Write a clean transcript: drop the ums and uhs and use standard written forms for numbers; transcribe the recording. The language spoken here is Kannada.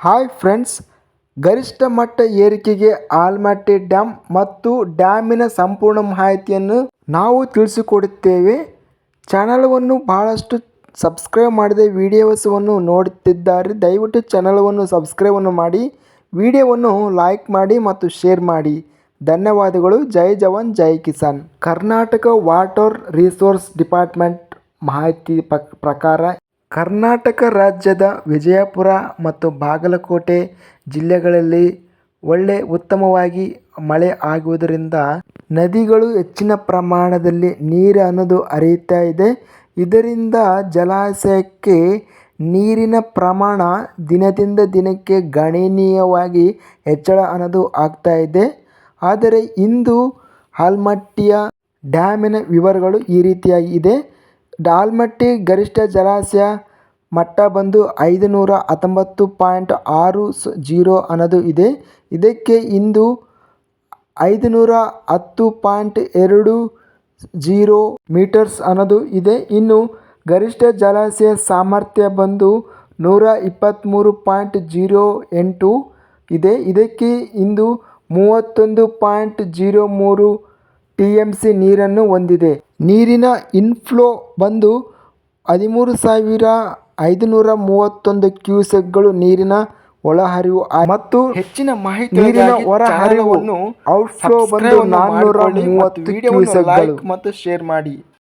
ಹಾಯ್ ಫ್ರೆಂಡ್ಸ್, ಗರಿಷ್ಠ ಮಟ್ಟ ಏರಿಕೆಗೆ ಆಲಮಟ್ಟಿ ಡ್ಯಾಮ್ ಮತ್ತು ಡ್ಯಾಮಿನ ಸಂಪೂರ್ಣ ಮಾಹಿತಿಯನ್ನು ನಾವು ತಿಳಿಸಿಕೊಡುತ್ತೇವೆ. ಚಾನಲವನ್ನು ಬಹಳಷ್ಟು ಸಬ್ಸ್ಕ್ರೈಬ್ ಮಾಡದೆ ವಿಡಿಯೋಸವನ್ನು ನೋಡುತ್ತಿದ್ದಾರೆ. ದಯವಿಟ್ಟು ಚಾನಲವನ್ನು ಸಬ್ಸ್ಕ್ರೈಬನ್ನು ಮಾಡಿ, ವಿಡಿಯೋವನ್ನು ಲೈಕ್ ಮಾಡಿ ಮತ್ತು ಶೇರ್ ಮಾಡಿ. ಧನ್ಯವಾದಗಳು. ಜೈ ಜವಾನ್ ಜೈ ಕಿಸಾನ್. ಕರ್ನಾಟಕ ವಾಟರ್ ರಿಸೋರ್ಸ್ ಡಿಪಾರ್ಟ್ಮೆಂಟ್ ಮಾಹಿತಿ ಪ್ರಕಾರ ಕರ್ನಾಟಕ ರಾಜ್ಯದ ವಿಜಯಪುರ ಮತ್ತು ಬಾಗಲಕೋಟೆ ಜಿಲ್ಲೆಗಳಲ್ಲಿ ಉತ್ತಮವಾಗಿ ಮಳೆ ಆಗುವುದರಿಂದ ನದಿಗಳು ಹೆಚ್ಚಿನ ಪ್ರಮಾಣದಲ್ಲಿ ನೀರು ಅನ್ನೋದು ಹರಿಯುತ್ತಾ ಇದೆ. ಇದರಿಂದ ಜಲಾಶಯಕ್ಕೆ ನೀರಿನ ಪ್ರಮಾಣ ದಿನದಿಂದ ದಿನಕ್ಕೆ ಗಣನೀಯವಾಗಿ ಹೆಚ್ಚಳ ಅನ್ನೋದು ಆಗ್ತಾ ಇದೆ. ಆದರೆ ಇಂದು ಆಲಮಟ್ಟಿಯ ಡ್ಯಾಮಿನ ವಿವರಗಳು ಈ ರೀತಿಯಾಗಿ ಇದೆ. ಆಲಮಟ್ಟಿ ಗರಿಷ್ಠ ಜಲಾಶಯ ಮಟ್ಟ ಬಂದು 519.60 ಅನ್ನೋದು ಇದೆ. ಇದಕ್ಕೆ ಇಂದು 510.20 ಮೀಟರ್ಸ್ ಅನ್ನೋದು ಇದೆ. ಇನ್ನು ಗರಿಷ್ಠ ಜಲಾಶಯ ಸಾಮರ್ಥ್ಯ ಬಂದು 123.08 ಇದೆ. ಇದಕ್ಕೆ ಇಂದು 31.03 TMC ನೀರನ್ನು ಹೊಂದಿದೆ. ನೀರಿನ ಇನ್ಫ್ಲೋ ಬಂದು 13,531 ಕ್ಯೂಸೆಕ್ಗಳು ನೀರಿನ ಒಳಹರಿವು ಮತ್ತು ಹೆಚ್ಚಿನ ಮಾಹಿತಿ ನೀರಿನ ಹೊರಹರಿವನ್ನು ಔಟ್ಫ್ಲೋ ಬಂದು 430 ಕ್ಯೂಸೆಕ್ಗಳು. ಮತ್ತು ಶೇರ್ ಮಾಡಿ.